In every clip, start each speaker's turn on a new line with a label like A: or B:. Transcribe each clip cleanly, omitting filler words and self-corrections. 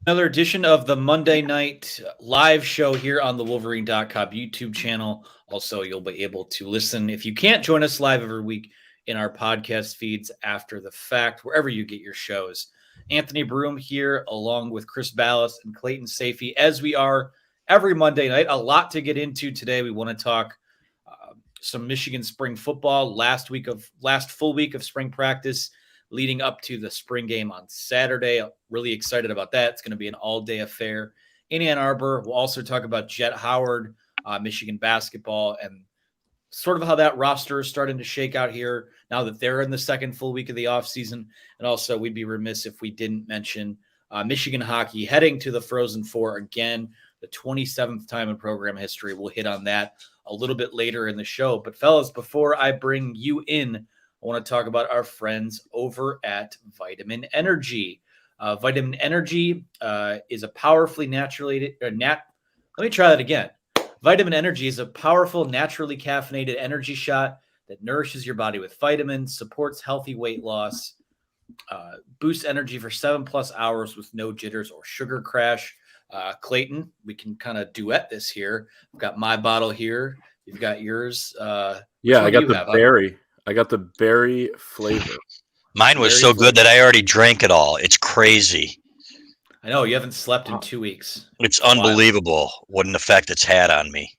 A: Another edition of the Monday night live show here on the Wolverine.com YouTube channel. Also, you'll be able to listen if you can't join us live every week in our podcast feeds after the fact, wherever you get your shows. Anthony Broome here, along with Chris Balas and Clayton Sayfie, as we are every Monday night. A lot to get into today. We want to talk some Michigan spring football, last full week of spring practice, leading up to the spring game on Saturday. I'm really excited about that. It's going to be an all-day affair in Ann Arbor. We'll also talk about Jett Howard, Michigan basketball, and sort of how that roster is starting to shake out here now that they're in the second full week of the offseason. And also, we'd be remiss if we didn't mention Michigan hockey heading to the Frozen Four again, the 27th time in program history. We'll hit on that a little bit later in the show. But fellas, before I bring you in, I want to talk about our friends over at Vitamin Energy. Vitamin Energy is a powerfully naturally let me try that again. Vitamin Energy is a powerful, naturally caffeinated energy shot that nourishes your body with vitamins, supports healthy weight loss, boosts energy for 7+ hours with no jitters or sugar crash. Clayton, we can kind of duet this here. I've got my bottle here. You've got yours.
B: Yeah, I got the berry. I got the berry flavor.
C: Mine was so good that I already drank it all. It's crazy.
A: I know you haven't slept in 2 weeks.
C: It's unbelievable what an effect it's had on me.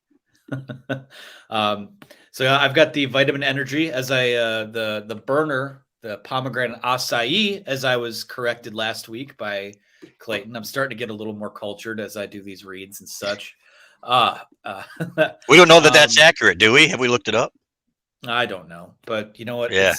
A: So I've got the Vitamin Energy as the burner, the pomegranate acai, as I was corrected last week by Clayton. I'm starting to get a little more cultured as I do these reads and such.
C: We don't know that that's accurate, do we? Have we looked it up?
A: I don't know, but you know what?
C: Yeah.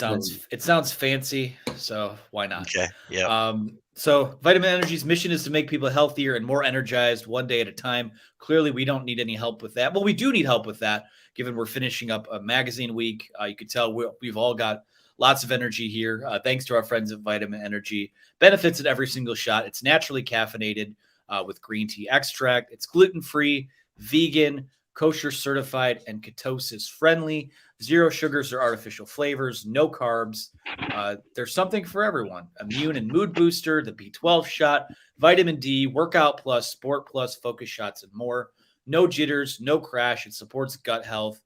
A: It sounds fancy, so why not?
C: Okay. Yeah.
A: So Vitamin Energy's mission is to make people healthier and more energized one day at a time. Clearly, we don't need any help with that. Well, we do need help with that, given we're finishing up a magazine week. You could tell we've all got lots of energy here, thanks to our friends at Vitamin Energy. Benefits at every single shot. It's naturally caffeinated with green tea extract. It's gluten-free, vegan, kosher certified, and ketosis friendly. 0 sugars or artificial flavors, no carbs. There's something for everyone. Immune and mood booster, the B12 shot, vitamin D, workout plus, sport plus, focus shots, and more. No jitters, no crash. It supports gut health.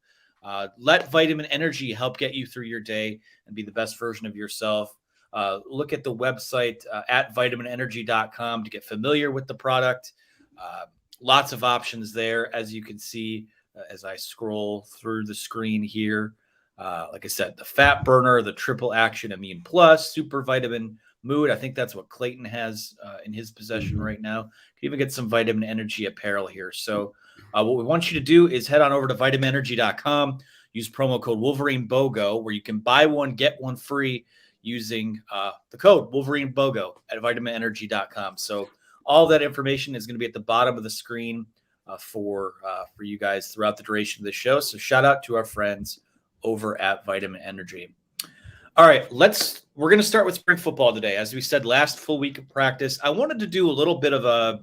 A: Let Vitamin Energy help get you through your day and be the best version of yourself. Look at the website at vitaminenergy.com to get familiar with the product. Lots of options there, as you can see as I scroll through the screen here. Like I said, the fat burner, the triple action immune plus, super vitamin mood. I think that's what Clayton has in his possession right now. You can even get some Vitamin Energy apparel here. So what we want you to do is head on over to vitaminenergy.com, use promo code Wolverine BOGO, where you can buy one, get one free using the code Wolverine BOGO at vitaminenergy.com. So all that information is going to be at the bottom of the screen for you guys throughout the duration of the show. So shout out to our friends over at Vitamin Energy. All right, we're going to start with spring football today. As we said, last full week of practice. I wanted to do a little bit of a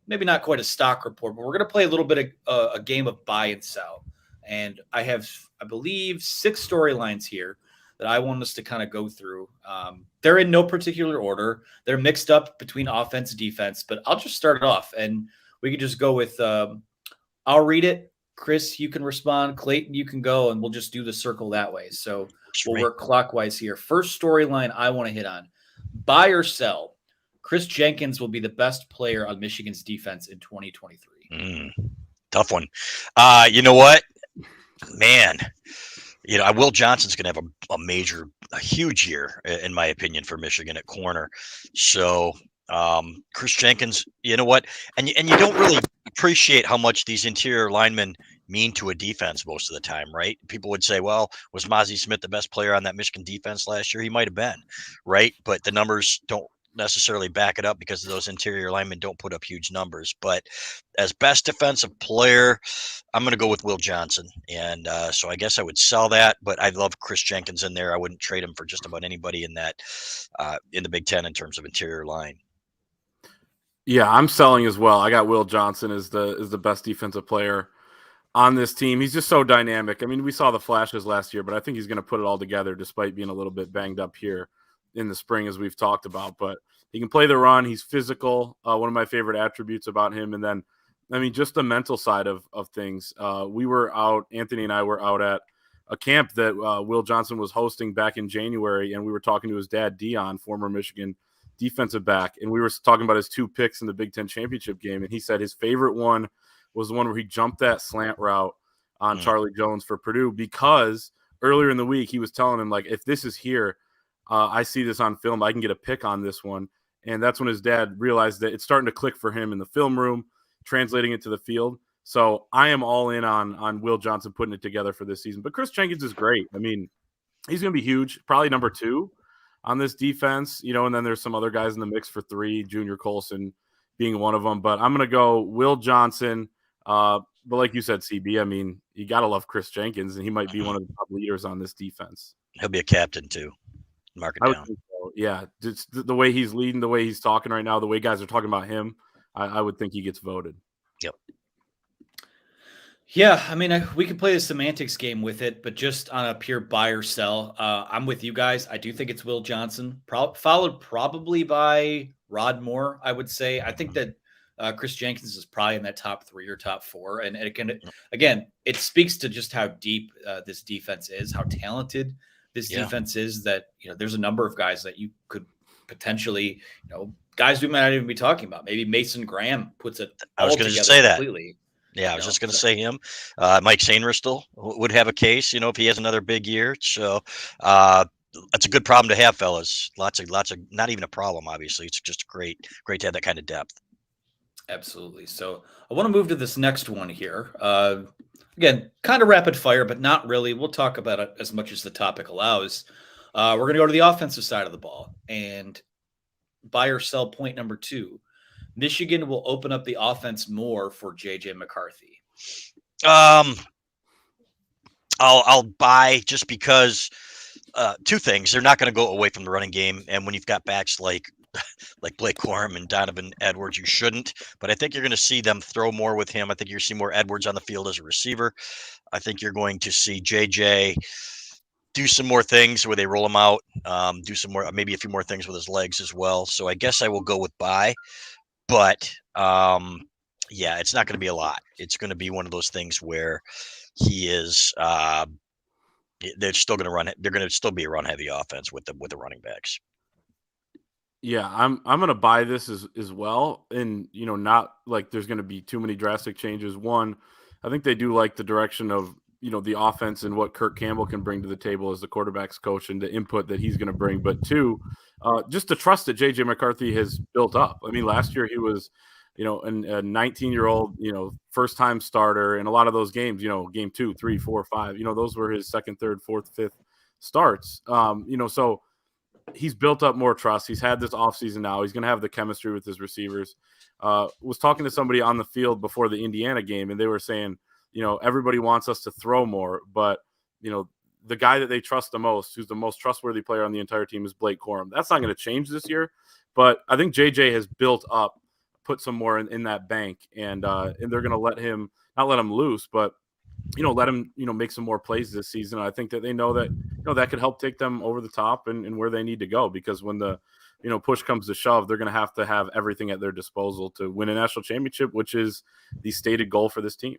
A: maybe not quite a stock report, but we're going to play a little bit of a game of buy and sell. And I have, I believe, 6 storylines here that I want us to kind of go through. They're in no particular order. They're mixed up between offense and defense, but I'll just start it off. And we could just go with, I'll read it. Chris, you can respond. Clayton, you can go, and we'll just do the circle that way. So we'll work clockwise here. First storyline I want to hit on. Buy or sell. Chris Jenkins will be the best player on Michigan's defense in 2023.
C: Tough one. You know what? Man, Will Johnson's going to have a huge year, in my opinion, for Michigan at corner. So Chris Jenkins, you know what? And you don't really appreciate how much these interior linemen mean to a defense most of the time, right? People would say, well, was Mazi Smith the best player on that Michigan defense last year? He might have been, right? But the numbers don't necessarily back it up because those interior linemen don't put up huge numbers. But as best defensive player, I'm going to go with Will Johnson. And so I guess I would sell that, but I love Chris Jenkins in there. I wouldn't trade him for just about anybody in that in the Big Ten in terms of interior line.
B: Yeah, I'm selling as well. I got Will Johnson as the best defensive player on this team. He's just so dynamic. I mean, we saw the flashes last year, but I think he's going to put it all together despite being a little bit banged up here in the spring, as we've talked about. But He can play the run. He's physical. One of my favorite attributes about him. And then, I mean, just the mental side of things. Anthony and I were out at a camp that Will Johnson was hosting back in January, and we were talking to his dad, Dion, former Michigan defensive back, and we were talking about his 2 picks in the Big Ten championship game, and he said his favorite one was the one where he jumped that slant route on Charlie Jones for Purdue, because earlier in the week he was telling him, like, if this is here, I see this on film, I can get a pick on this one. And that's when his dad realized that it's starting to click for him in the film room, translating it to the field. So I am all in on Will Johnson putting it together for this season. But Chris Jenkins is great. I mean, he's going to be huge, probably number 2 on this defense, and then there's some other guys in the mix for 3, Junior Colson being one of them. But I'm going to go Will Johnson. But like you said, CB, I mean, you got to love Chris Jenkins, and he might be one of the top leaders on this defense.
C: He'll be a captain too. Mark it down.
B: Think so. Yeah, just the way he's leading, the way he's talking right now, the way guys are talking about him, I would think he gets voted.
C: Yep.
A: Yeah, I mean, we can play the semantics game with it, but just on a pure buy or sell, I'm with you guys. I do think it's Will Johnson, followed probably by Rod Moore, I would say. I think that Chris Jenkins is probably in that top 3 or top 4. And again, it speaks to just how deep this defense is, how talented this defense is, that, there's a number of guys that you could potentially, guys we might not even be talking about. Maybe Mason Graham puts it
C: I was
A: going to
C: say that.
A: Completely.
C: Yeah, I was just going to say him. Mike Sainristil would have a case, if he has another big year. So that's a good problem to have, fellas. Lots of, not even a problem, obviously. It's just great to have that kind of depth.
A: Absolutely. So I want to move to this next one here. Again, kind of rapid fire, but not really. We'll talk about it as much as the topic allows. We're going to go to the offensive side of the ball, and buy or sell point number 2. Michigan will open up the offense more for J.J. McCarthy.
C: I'll buy, just because 2 things. They're not going to go away from the running game, and when you've got backs like Blake Corum and Donovan Edwards, you shouldn't. But I think you're going to see them throw more with him. I think you're going to see more Edwards on the field as a receiver. I think you're going to see JJ do some more things where they roll him out, do some more, maybe a few more things with his legs as well. So I guess I will go with buy. But yeah, it's not going to be a lot. It's going to be one of those things where he is. They're still going to run. They're going to still be a run-heavy offense with the running backs.
B: Yeah, I'm going to buy this as well, and not like there's going to be too many drastic changes. One, I think they do like the direction of the offense and what Kirk Campbell can bring to the table as the quarterback's coach and the input that he's going to bring. But 2, just the trust that J.J. McCarthy has built up. I mean, last year he was, a 19-year-old, first-time starter in a lot of those games, game 2, 3, 4, 5, those were his 2nd, 3rd, 4th, 5th starts. So he's built up more trust. He's had this offseason now. He's going to have the chemistry with his receivers. Was talking to somebody on the field before the Indiana game, and they were saying, everybody wants us to throw more, but, the guy that they trust the most, who's the most trustworthy player on the entire team, is Blake Corum. That's not going to change this year, but I think JJ has built up, put some more in that bank, and they're going to not let him loose, but, let him, make some more plays this season. I think that they know that, that could help take them over the top and where they need to go, because when the, push comes to shove, they're going to have everything at their disposal to win a national championship, which is the stated goal for this team.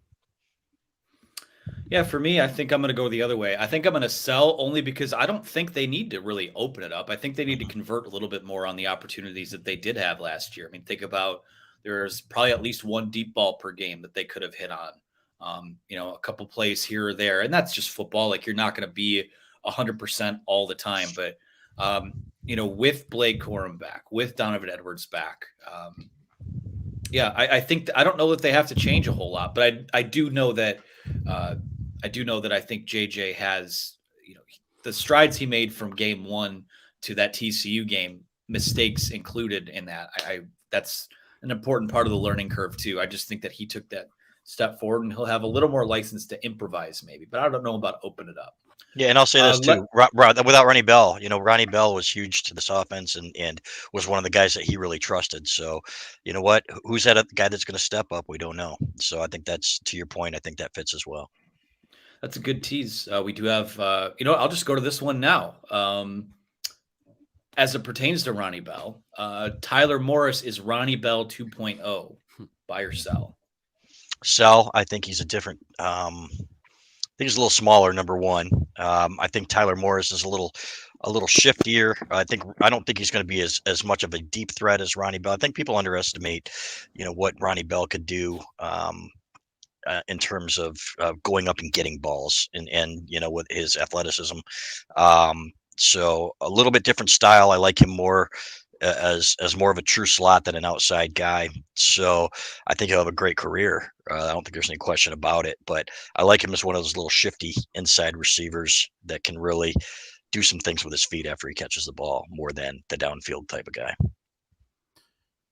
A: Yeah, for me, I think I'm going to go the other way. I think I'm going to sell only because I don't think they need to really open it up. I think they need to convert a little bit more on the opportunities that they did have last year. I mean, think about, there's probably at least 1 deep ball per game that they could have hit on. A couple plays here or there, and that's just football. Like, you're not going to be 100% all the time, but with Blake Corum back, with Donovan Edwards back, I think I don't know that they have to change a whole lot, but I do know that I think JJ has, the strides he made from game 1 to that TCU game, mistakes included in that. That's an important part of the learning curve too. I just think that he took that step forward, and he'll have a little more license to improvise maybe, but I don't know about open it up.
C: Yeah, and I'll say this too, without Ronnie Bell, Ronnie Bell was huge to this offense and was one of the guys that he really trusted. So, you know what? Who's that guy that's going to step up? We don't know. So I think that's, to your point, I think that fits as well.
A: That's a good tease. We do have, I'll just go to this one now. as it pertains to Ronnie Bell, Tyler Morris is Ronnie Bell 2.0. Buy or sell?
C: Sell. I think he's a different. I think he's a little smaller. Number one. I think Tyler Morris is a little shiftier. I don't think he's going to be as much of a deep threat as Ronnie Bell. I think people underestimate, what Ronnie Bell could do. In terms of going up and getting balls and with his athleticism. So a little bit different style. I like him more as more of a true slot than an outside guy. So I think he'll have a great career. I don't think there's any question about it, but I like him as one of those little shifty inside receivers that can really do some things with his feet after he catches the ball more than the downfield type of guy.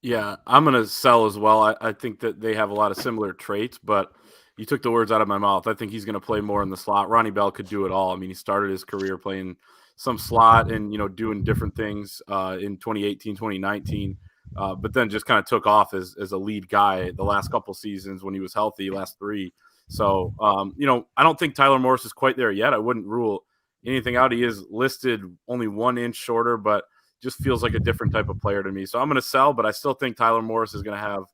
B: Yeah, I'm going to sell as well. I think that they have a lot of similar traits, but you took the words out of my mouth. I think he's going to play more in the slot. Ronnie Bell could do it all. I mean, he started his career playing some slot and, doing different things in 2018, 2019, but then just kind of took off as a lead guy the last couple seasons when he was healthy, last 3. So, I don't think Tyler Morris is quite there yet. I wouldn't rule anything out. He is listed only 1 inch shorter, but just feels like a different type of player to me. So I'm going to sell, but I still think Tyler Morris is going to have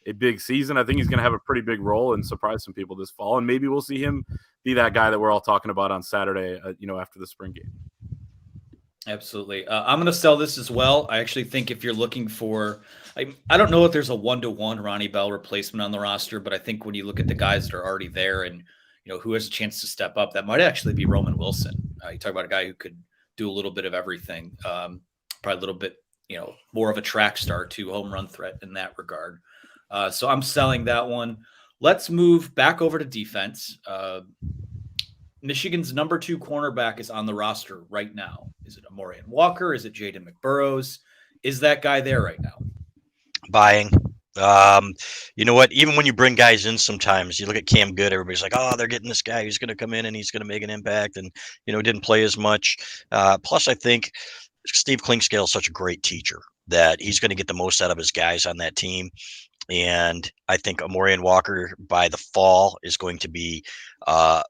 B: a big season. I think he's going to have a pretty big role and surprise some people this fall. And maybe we'll see him be that guy that we're all talking about on Saturday, after the spring game.
A: Absolutely. I'm going to sell this as well. I actually think if you're looking for, I don't know if there's a 1-to-1 Ronnie Bell replacement on the roster, but I think when you look at the guys that are already there and, who has a chance to step up, that might actually be Roman Wilson. You talk about a guy who could do a little bit of everything. Probably a little bit, more of a track star to home run threat in that regard. So I'm selling that one. Let's move back over to defense. Michigan's number 2 cornerback is on the roster right now. Is it Amorian Walker? Is it Jaden McBurrows? Is that guy there right now?
C: Buying. You know what? Even when you bring guys in, sometimes you look at Cam Good, everybody's like, oh, they're getting this guy who's going to come in and he's going to make an impact and, didn't play as much. Plus, I think Steve Klingscale is such a great teacher that he's going to get the most out of his guys on that team. And I think Amorian Walker by the fall is going to be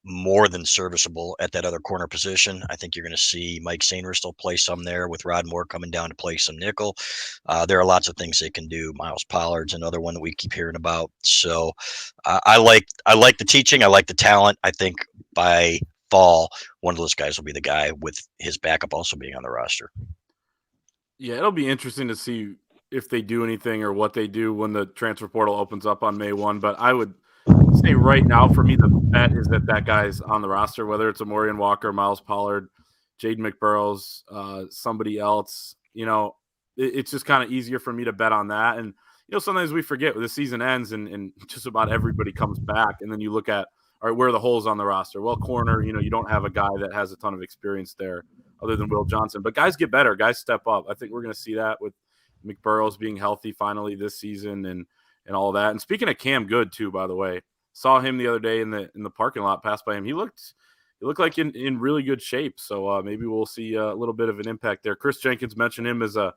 C: more than serviceable at that other corner position. I think you're going to see Mike Sainer still play some there with Rod Moore coming down to play some nickel. There are lots of things they can do. Miles Pollard's another one that we keep hearing about. So I like the teaching. I like the talent. I think by fall, one of those guys will be the guy with his backup also being on the roster.
B: Yeah, it'll be interesting to see if they do anything or what they do when the transfer portal opens up on May 1. But I would say right now, for me, the bet is that guy's on the roster, whether it's Amorian Walker, Miles Pollard, Jaden McBurrows, somebody else. It's just kind of easier for me to bet on that. And, sometimes we forget when the season ends and just about everybody comes back. And then you look at, all right, where are the holes on the roster? Well, corner, you don't have a guy that has a ton of experience there other than Will Johnson. But guys get better. Guys step up. I think we're going to see that with McBurrows being healthy finally this season and all that. And speaking of Cam Good too, by the way, saw him the other day in the parking lot, passed by him. He looked like in really good shape. So maybe we'll see a little bit of an impact there. Chris Jenkins mentioned him as a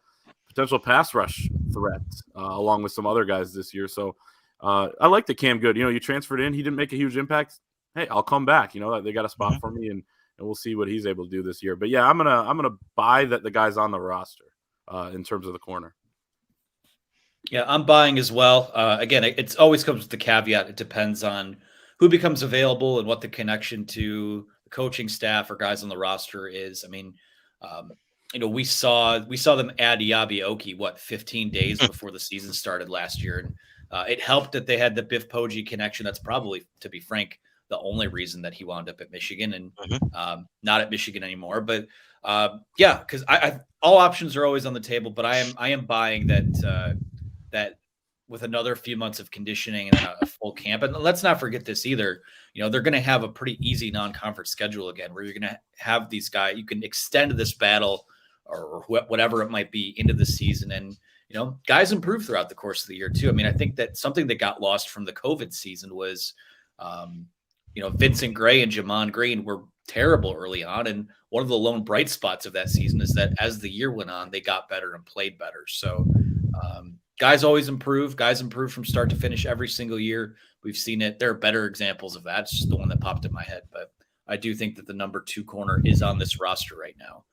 B: potential pass rush threat along with some other guys this year. So I like the Cam Good. You transferred in, he didn't make a huge impact. Hey, I'll come back. They got a spot for me and we'll see what he's able to do this year. But yeah, I'm gonna buy that the guy's on the roster. In terms of the corner.
A: Yeah, I'm buying as well. Again, it always comes with the caveat. It depends on who becomes available and what the connection to the coaching staff or guys on the roster is. I mean, we saw them add Yabi Oki, 15 days before the season started last year. And it helped that they had the Biff Poggi connection. That's probably, to be frank, the only reason that he wound up at Michigan and not at Michigan anymore. But because I all options are always on the table, but I am buying that that with another few months of conditioning and a full camp. And let's not forget this either. They're going to have a pretty easy non-conference schedule again, where you're going to have these guys. You can extend this battle or whatever it might be into the season, and guys improve throughout the course of the year too. I mean, I think that something that got lost from the COVID season was, Vincent Gray and Jamon Green were terrible early on. And one of the lone bright spots of that season is that as the year went on, they got better and played better. So guys always improve. Guys improve from start to finish every single year. We've seen it. There are better examples of that. It's just the one that popped in my head. But I do think that the number 2 corner is on this roster right now.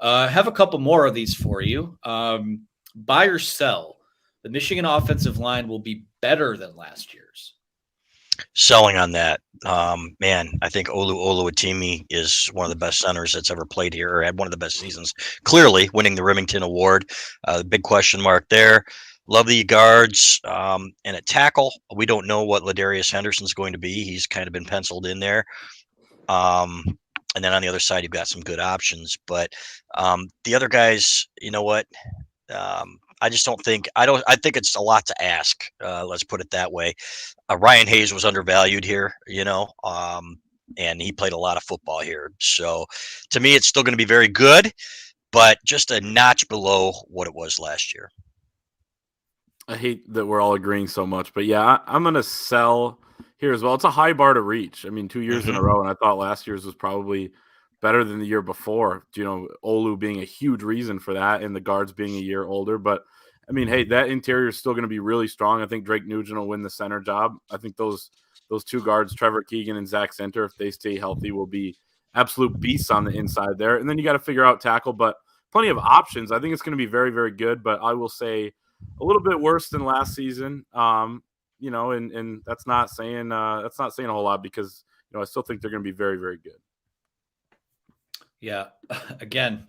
A: Have a couple more of these for you. Buy or sell. The Michigan offensive line will be better than last year's.
C: Selling on that. Man, I think Oluwatimi is one of the best centers that's ever played here, or had one of the best seasons. Clearly, winning the Remington Award. Big question mark there. Love the guards. And at tackle, we don't know what Ladarius Henderson's going to be. He's kind of been penciled in there. And then on the other side, you've got some good options. But the other guys, you know what? I just don't think I think it's a lot to ask. Let's put it that way. Ryan Hayes was undervalued here, and he played a lot of football here. So to me, it's still going to be very good, but just a notch below what it was last year.
B: I hate that we're all agreeing so much, but yeah, I'm going to sell here as well. It's a high bar to reach. I mean, 2 years in a row, and I thought last year's was probably better than the year before. Olu being a huge reason for that, and the guards being a year older. But I mean, hey, that interior is still going to be really strong. I think Drake Nugent will win the center job. I think those two guards, Trevor Keegan and Zach Center, if they stay healthy, will be absolute beasts on the inside there. And then you got to figure out tackle, but plenty of options. I think it's going to be very, very good. But I will say a little bit worse than last season. And that's not saying a whole lot, because I still think they're going to be very, very good.
A: Yeah. Again,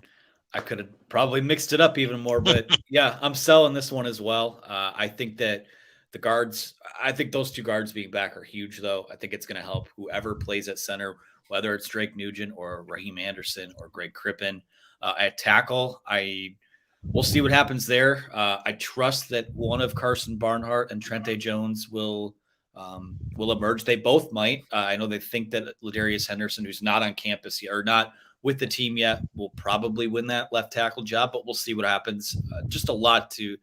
A: I could have probably mixed it up even more, but yeah, I'm selling this one as well. I think that I think those two guards being back are huge, though. I think it's going to help whoever plays at center, whether it's Drake Nugent or Raheem Anderson or Greg Crippen. At tackle, we'll see what happens there. I trust that one of Carson Barnhart and Trente Jones will emerge. They both might. I know they think that Ladarius Henderson, who's not on campus yet, or not with the team yet, will probably win that left tackle job, but we'll see what happens. Just a lot to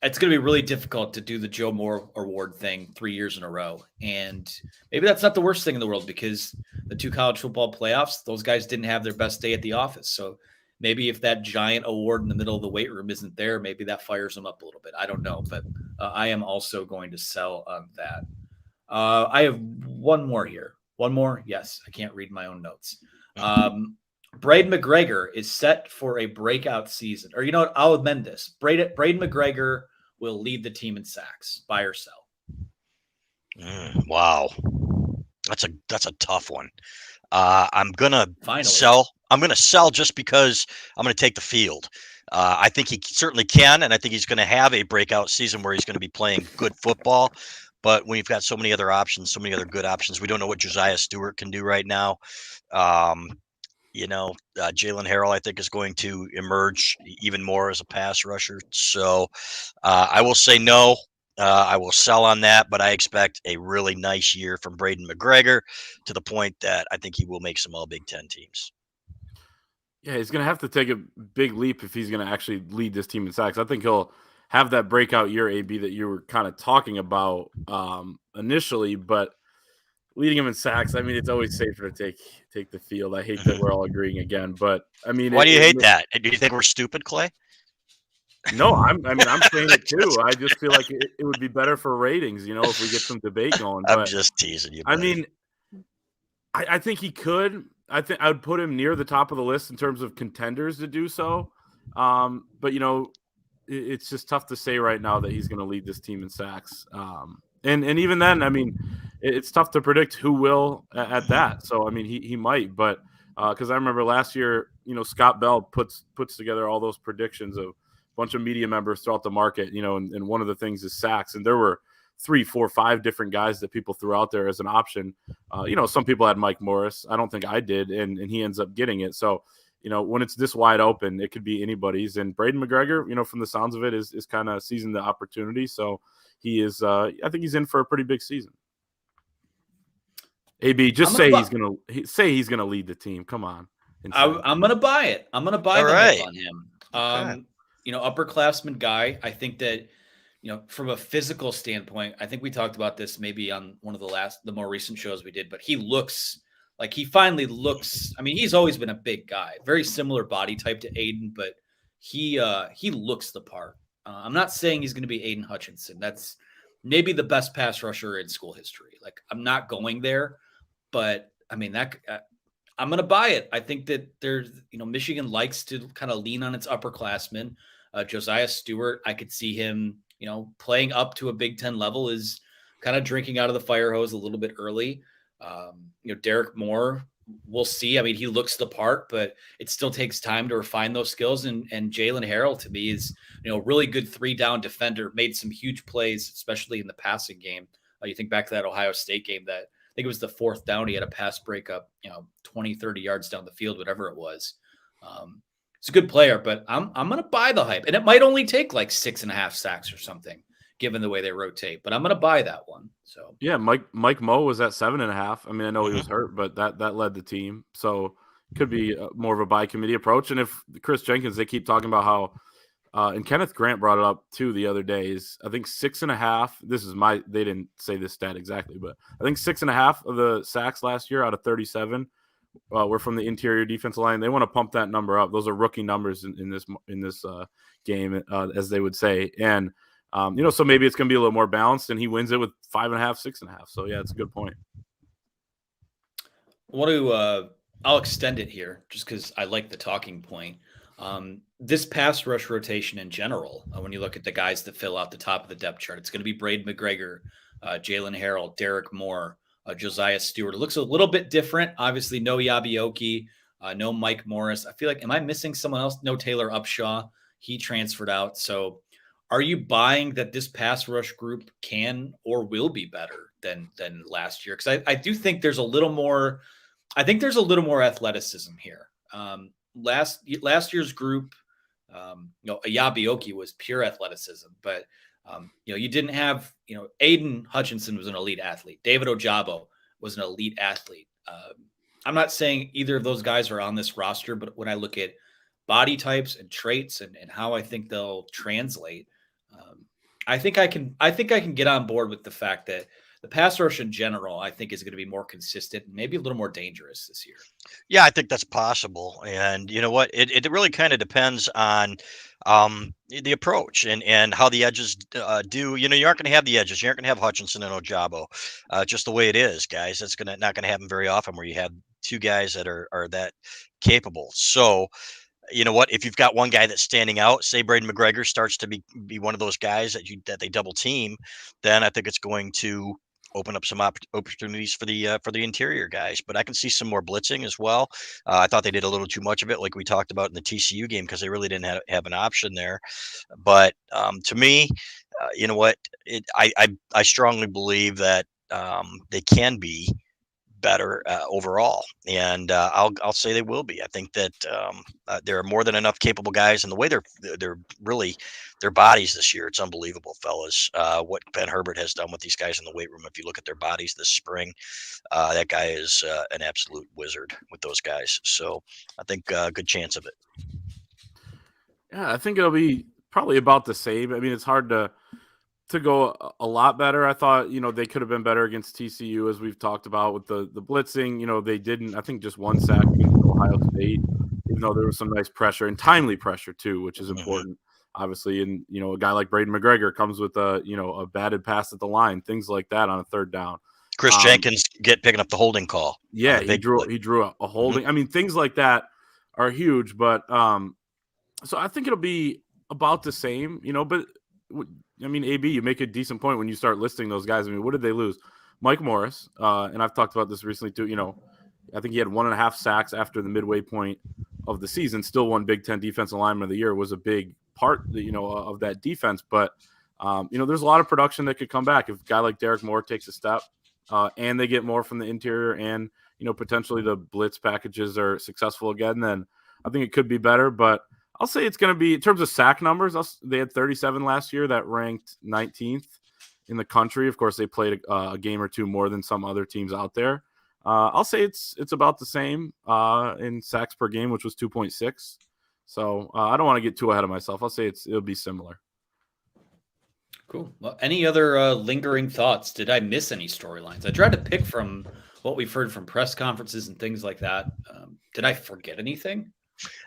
A: it's going to be really difficult to do the Joe Moore Award thing 3 years in a row. And maybe that's not the worst thing in the world, because the two college football playoffs, those guys didn't have their best day at the office. So maybe if that giant award in the middle of the weight room isn't there, maybe that fires them up a little bit. I don't know, but I am also going to sell on that. I have one more here. One more? Yes, I can't read my own notes. Braden McGregor is set for a breakout season. Or you know what? I'll amend this. Braden McGregor will lead the team in sacks. Buy or sell?
C: Wow. That's a tough one. I'm going to sell. I'm going to sell just because I'm going to take the field. I think he certainly can, and I think he's going to have a breakout season where he's going to be playing good football. But when you've got so many other options, so many other good options, we don't know what Josiah Stewart can do right now. Jalen Harrell, I think, is going to emerge even more as a pass rusher. So I will say no. I will sell on that, but I expect a really nice year from Braden McGregor, to the point that I think he will make some All Big Ten teams.
B: Yeah, he's going to have to take a big leap if he's going to actually lead this team in sacks. I think he'll have that breakout year, AB, that you were kind of talking about initially, but leading him in sacks, I mean, it's always safer to take the field. I hate that we're all agreeing again, but I mean,
C: why do you hate that? Do you think we're stupid, Clay?
B: No, I'm saying it too. I just feel like it would be better for ratings, if we get some debate going. But
C: I'm just teasing you, buddy.
B: I mean, I think he could. I think I would put him near the top of the list in terms of contenders to do so. But it's just tough to say right now that he's going to lead this team in sacks. And even then, I mean, it's tough to predict who will at that. So I mean, he might, but because I remember last year, Scott Bell puts together all those predictions of a bunch of media members throughout the market, and one of the things is sacks, and there were 3, 4, 5 different guys that people threw out there as an option. Some people had Mike Morris. I don't think I did, and he ends up getting it. So, when it's this wide open, it could be anybody's. And Braden McGregor, from the sounds of it, is kind of seizing the opportunity. So he is. I think he's in for a pretty big season. AB, just say he's gonna lead the team. Come on.
A: I'm gonna buy it. I'm gonna buy the hype on him.
C: Okay.
A: Upperclassman guy. I think that, from a physical standpoint, I think we talked about this maybe on one of the more recent shows we did, but he finally looks, I mean, he's always been a big guy, very similar body type to Aiden, but he looks the part. I'm not saying he's going to be Aiden Hutchinson. That's maybe the best pass rusher in school history. Like, I'm not going there, but I mean, I'm going to buy it. I think that there's, Michigan likes to kind of lean on its upperclassmen. Josiah Stewart, I could see him, playing up to a Big Ten level is kind of drinking out of the fire hose a little bit early. Derek Moore, we'll see. I mean, he looks the part, but it still takes time to refine those skills. And Jalen Harrell to me is, a really good 3-down defender, made some huge plays, especially in the passing game. You think back to that Ohio State game that I think it was the 4th down. He had a pass breakup, 20, 30 yards down the field, whatever it was. It's a good player, but I'm going to buy the hype. And it might only take like 6.5 sacks or something, given the way they rotate. But I'm going to buy that one. So
B: yeah, Mike Moe was at 7.5. I mean, I know he was hurt, but that led the team. So could be more of a by committee approach. And if Chris Jenkins, they keep talking about how, and Kenneth Grant brought it up too the other day, is I think 6.5. This is they didn't say this stat exactly, but I think 6.5 of the sacks last year out of 37 were from the interior defensive line. They want to pump that number up. Those are rookie numbers in this game, as they would say. And so maybe it's going to be a little more balanced, and he wins it with 5.5, 6.5. So yeah, it's a good point.
A: I'll extend it here just because I like the talking point. This pass rush rotation in general, when you look at the guys that fill out the top of the depth chart, it's going to be Braden McGregor, Jalen Harrell, Derek Moore, Josiah Stewart. It looks a little bit different. Obviously, no Yabioki, no Mike Morris. I feel like, am I missing someone else? No Taylor Upshaw. He transferred out. So are you buying that this pass rush group can or will be better than last year? Because I do think there's a little more. I think there's a little more athleticism here. Last year's group, Yabioki was pure athleticism, but you didn't have, Aiden Hutchinson was an elite athlete. David Ojabo was an elite athlete. I'm not saying either of those guys are on this roster, but when I look at body types and traits and how I think they'll translate, I think I can get on board with the fact that the pass rush in general, I think, is going to be more consistent and maybe a little more dangerous this year.
C: Yeah, I think that's possible. And you know what? It really kind of depends on the approach and how the edges do. You aren't going to have the edges. You aren't going to have Hutchinson and Ojabo. Just the way it is, guys. It's not going to happen very often where you have two guys that are that capable. So, you know what? If you've got one guy that's standing out, say Braden McGregor starts to be one of those guys that they double team, then I think it's going to open up some opportunities for the interior guys. But I can see some more blitzing as well. I thought they did a little too much of it, like we talked about in the TCU game, because they really didn't have an option there. But to me, you know what? I strongly believe that they can be better overall, and I'll say they will be. I think that there are more than enough capable guys, and the way they're really their bodies this year, it's unbelievable, fellas. What Ben Herbert has done with these guys in the weight room. If you look at their bodies this spring, that guy is an absolute wizard with those guys. So I think a good chance of it.
B: Yeah, I think it'll be probably about the same. I mean, it's hard to go a lot better. I thought, they could have been better against TCU, as we've talked about with the blitzing. They didn't, I think, just one sack against Ohio State, even though there was some nice pressure and timely pressure too, which is important, obviously. And, a guy like Braden McGregor comes with a batted pass at the line, things like that on a third down.
C: Chris Jenkins picking up the holding call.
B: Yeah, he drew a holding. I mean, things like that are huge, but so I think it'll be about the same, but I mean, AB, you make a decent point when you start listing those guys. I mean, what did they lose? Mike Morris, and I've talked about this recently too. I think he had 1.5 sacks after the midway point of the season. Still won Big Ten Defensive Lineman of the Year, was a big part, of that defense. But there's a lot of production that could come back if a guy like Derek Moore takes a step, and they get more from the interior, and potentially the blitz packages are successful again. Then I think it could be better, but I'll say it's going to be, in terms of sack numbers, they had 37 last year. That ranked 19th in the country. Of course, they played a game or two more than some other teams out there. I'll say it's about the same in sacks per game, which was 2.6. So I don't want to get too ahead of myself. I'll say it'll be similar.
A: Cool. Well, any other lingering thoughts? Did I miss any storylines? I tried to pick from what we've heard from press conferences and things like that. Did I forget anything?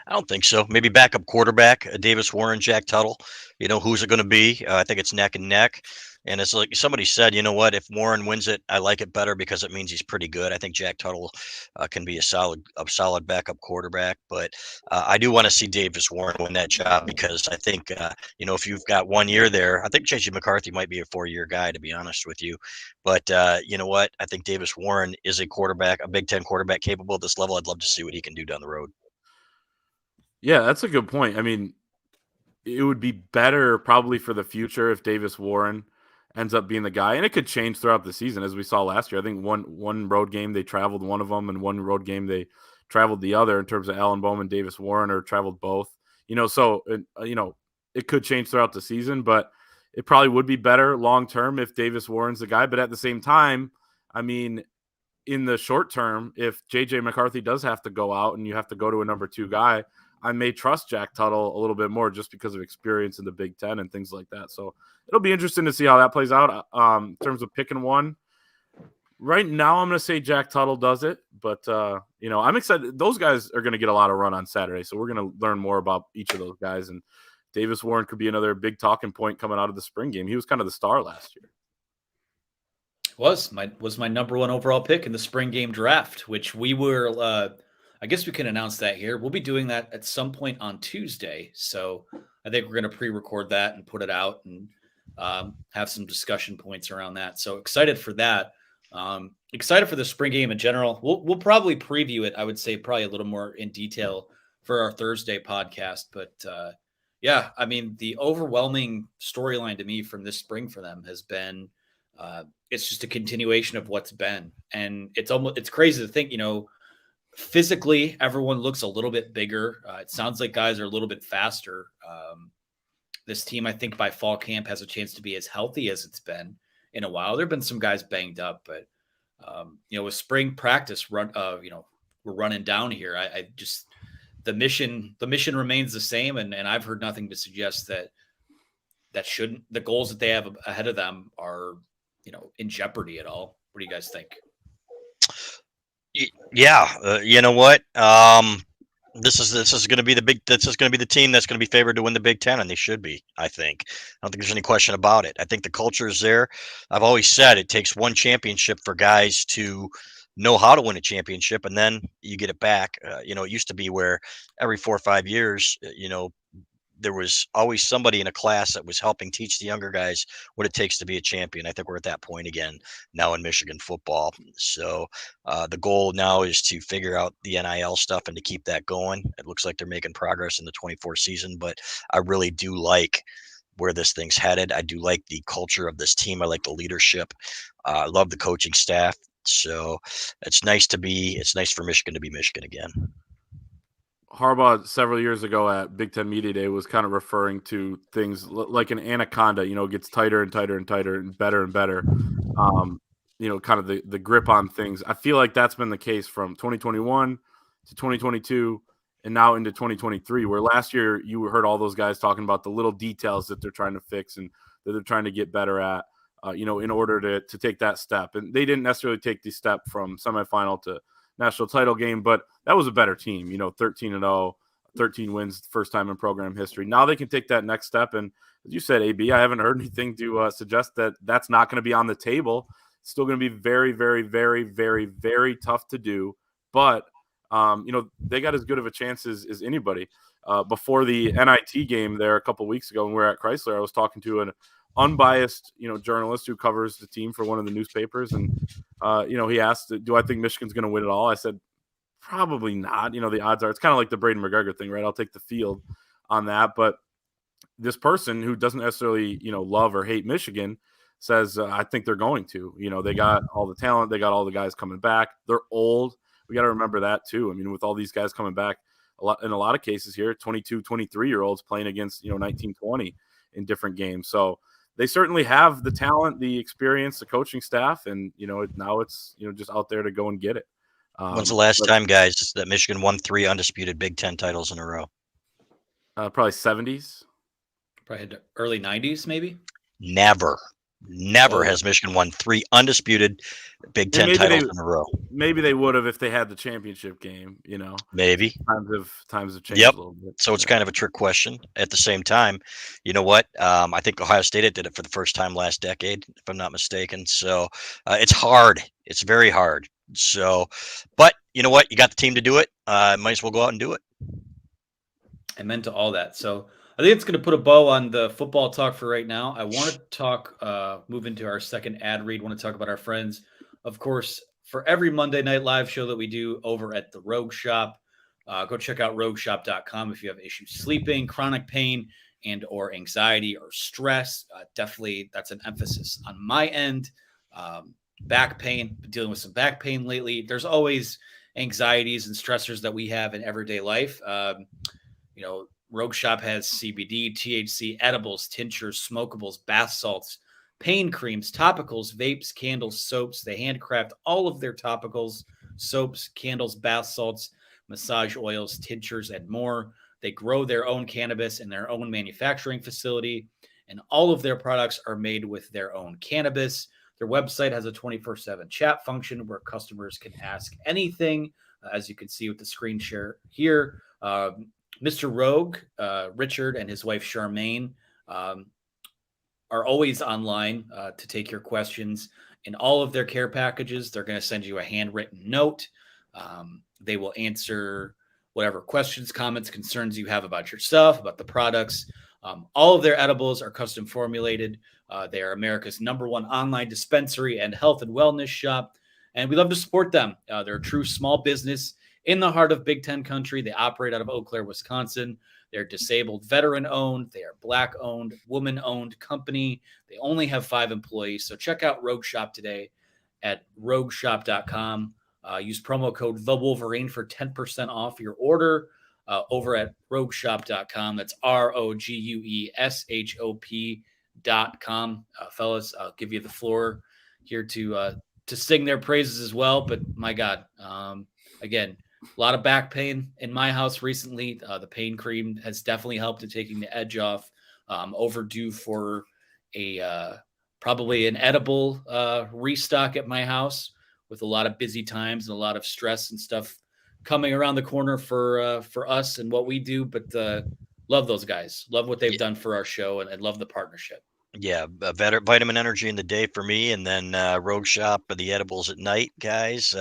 C: I don't think so. Maybe backup quarterback, Davis Warren, Jack Tuttle. Who's it going to be? I think it's neck and neck. And it's like somebody said, you know what? If Warren wins it, I like it better because it means he's pretty good. I think Jack Tuttle can be a solid backup quarterback. But I do want to see Davis Warren win that job because I think, if you've got 1 year there, I think J.J. McCarthy might be a 4-year guy, to be honest with you. But you know what? I think Davis Warren is a Big Ten quarterback capable at this level. I'd love to see what he can do down the road.
B: Yeah, that's a good point. I mean, it would be better probably for the future if Davis Warren ends up being the guy, and it could change throughout the season, as we saw last year. I think one road game they traveled one of them, and one road game they traveled the other in terms of Alan Bowman, Davis Warren, or traveled both. So it could change throughout the season, but it probably would be better long term if Davis Warren's the guy. But at the same time, I mean, in the short term, if J.J. McCarthy does have to go out and you have to go to a number 2 guy, I may trust Jack Tuttle a little bit more just because of experience in the Big Ten and things like that. So it'll be interesting to see how that plays out in terms of picking one. Right now, I'm going to say Jack Tuttle does it, but I'm excited. Those guys are going to get a lot of run on Saturday, so we're going to learn more about each of those guys. And Davis Warren could be another big talking point coming out of the spring game. He was kind of the star last year.
A: Was my number 1 overall pick in the spring game draft, which we were. I guess we can announce that here. We'll be doing that at some point on Tuesday. So I think we're going to pre-record that and put it out and have some discussion points around that. So excited for that. Excited for the spring game in general. We'll probably preview it, I would say, probably a little more in detail for our Thursday podcast. But yeah, I mean, the overwhelming storyline to me from this spring for them has been it's just a continuation of what's been. And it's crazy to think, physically, everyone looks a little bit bigger. It sounds like guys are a little bit faster. This team, I think, by fall camp has a chance to be as healthy as it's been in a while. There have been some guys banged up, but with spring practice we're running down here. I just the mission remains the same, and I've heard nothing to suggest that the goals that they have ahead of them are in jeopardy at all. What do you guys think?
C: Yeah, you know what? This is going to be the team that's going to be favored to win the Big Ten, and they should be. I think. I don't think there's any question about it. I think the culture is there. I've always said it takes one championship for guys to know how to win a championship, and then you get it back. It used to be where every 4 or 5 years, there was always somebody in a class that was helping teach the younger guys what it takes to be a champion. I think we're at that point again now in Michigan football. So the goal now is to figure out the NIL stuff and to keep that going. It looks like they're making progress in the 24 season, but I really do like where this thing's headed. I do like the culture of this team. I like the leadership. I love the coaching staff. So it's nice for Michigan to be Michigan again.
B: Harbaugh several years ago at Big Ten Media Day was kind of referring to things like an anaconda, gets tighter and tighter and tighter and better. Kind of the grip on things. I feel like that's been the case from 2021 to 2022 and now into 2023, where last year you heard all those guys talking about the little details that they're trying to fix and that they're trying to get better at, in order to take that step. And they didn't necessarily take the step from semifinal to national title game, but that was a better team, 13-0, 13 wins, first time in program history. Now they can take that next step. And as you said, AB, I haven't heard anything to suggest that that's not going to be on the table. It's still going to be very, very, very, very, very tough to do. But, they got as good of a chance as anybody. Before the NIT game there a couple weeks ago when we were at Chrysler, I was talking to an unbiased, journalist who covers the team for one of the newspapers. And, he asked, do I think Michigan's going to win it all? I said, probably not. The odds are, it's kind of like the Braden McGregor thing, right? I'll take the field on that. But this person who doesn't necessarily, love or hate Michigan says, I think they're going to. They got all the talent. They got all the guys coming back. They're old. We got to remember that too. I mean, with all these guys coming back, in a lot of cases here, 22, 23-year-olds playing against, 19, 20 in different games. So they certainly have the talent, the experience, the coaching staff, and, now it's, just out there to go and get it.
C: When's the last time, guys, that Michigan won 3 undisputed Big Ten titles in a row?
B: Probably 70s.
A: Probably early 90s, maybe?
C: Never. Never
B: Oh, yeah.
C: has Michigan won 3 undisputed Big
B: And
C: Ten
B: maybe
C: titles in a row.
B: they would have if they had the championship game. You know,
C: Maybe.
B: times have changed
C: Yep.
B: a little bit.
C: So it's
B: Yeah.
C: kind of a trick question. At the same time, you know what? I think Ohio State did it for the first time last decade, if I'm not mistaken. So it's hard. It's very hard. So, but you know what? You got the team to do it. Might as well go out and do it.
A: Amen to all that. So I think it's going to put a bow on the football talk for right now. I want to talk, move into our second ad read. Want to talk about our friends, of course, for every Monday night live show that we do over at the Rogue Shop. Go check out rogueshop.com if you have issues sleeping, chronic pain, and or anxiety or stress. Definitely, that's an emphasis on my end. Back pain, been dealing with some back pain lately. There's always anxieties and stressors that we have in everyday life. Rogue Shop has CBD, THC, edibles, tinctures, smokables, bath salts, pain creams, topicals, vapes, candles, soaps. They handcraft all of their topicals, soaps, candles, bath salts, massage oils, tinctures, and more. They grow their own cannabis in their own manufacturing facility, and all of their products are made with their own cannabis. Their website has a 24/7 chat function where customers can ask anything, as you can see with the screen share here. Mr. Rogue, Richard, and his wife Charmaine are always online to take your questions. In all of their care packages, they're going to send you a handwritten note. They will answer whatever questions, comments, concerns you have about yourself, about the products. All of their edibles are custom formulated. They are America's #1 online dispensary and health and wellness shop. And we love to support them. They're a true small business in the heart of Big Ten country. They operate out of Eau Claire, Wisconsin. They're disabled, veteran owned. They are Black owned, woman owned company. They only have 5 employees. So check out Rogue Shop today at rogueshop.com. Use promo code The Wolverine for 10% off your order over at rogueshop.com. That's ROGUESHOP.com. Fellas, I'll give you the floor here to sing their praises as well. But my God, again, a lot of back pain in my house recently. The pain cream has definitely helped in taking the edge off. Overdue for a probably an edible restock at my house with a lot of busy times and a lot of stress and stuff coming around the corner for us and what we do. But love those guys. Love what they've done for our show and love the partnership.
C: Yeah, better vitamin energy in the day for me, and then Rogue Shop for the edibles at night, guys.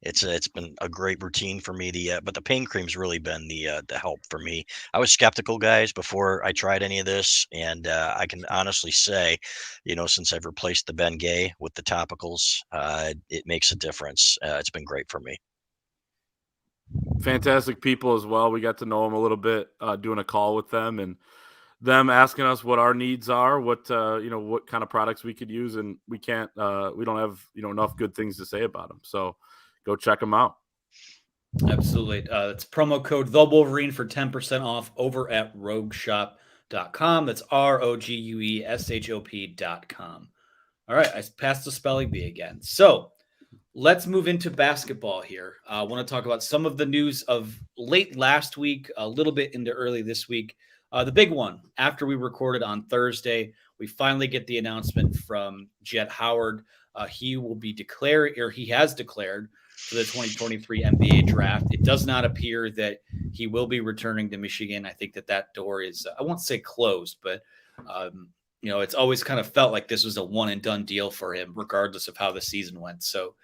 C: It's been a great routine for me. But the pain cream's really been the help for me. I was skeptical, guys, before I tried any of this, and I can honestly say, since I've replaced the Bengay with the topicals, it makes a difference. It's been great for me.
B: Fantastic people as well. We got to know them a little bit doing a call with them and them asking us what our needs are, what what kind of products we could use, and we don't have enough good things to say about them. So go check them out.
A: Absolutely. It's promo code The Wolverine for 10% off over at rogueshop.com. That's ROGUESHOP.com. All right, I passed the spelling bee again. So let's move into basketball here. I want to talk about some of the news of late last week, a little bit into early this week. The big one, after we recorded on Thursday, we finally get the announcement from Jett Howard. He will be declared, or he has declared, for the 2023 NBA draft. It does not appear that he will be returning to Michigan. I think that door is, I won't say closed, but it's always kind of felt like this was a one and done deal for him, regardless of how the season went. So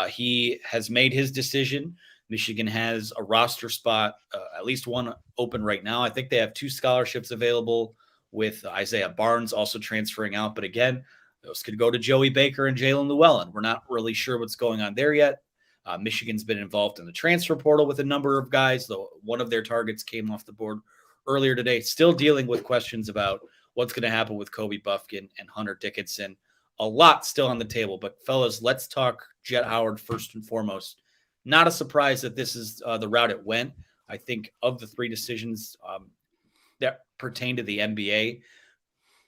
A: he has made his decision. Michigan has a roster spot, at least one open right now. I think they have 2 scholarships available with Isaiah Barnes also transferring out. But again, those could go to Joey Baker and Jalen Llewellyn. We're not really sure what's going on there yet. Michigan's been involved in the transfer portal with a number of guys, though one of their targets came off the board earlier today. Still dealing with questions about what's going to happen with Kobe Buffkin and Hunter Dickinson. A lot still on the table. But fellas, let's talk Jett Howard first and foremost. Not a surprise that this is the route it went. I think of the 3 decisions that pertain to the NBA,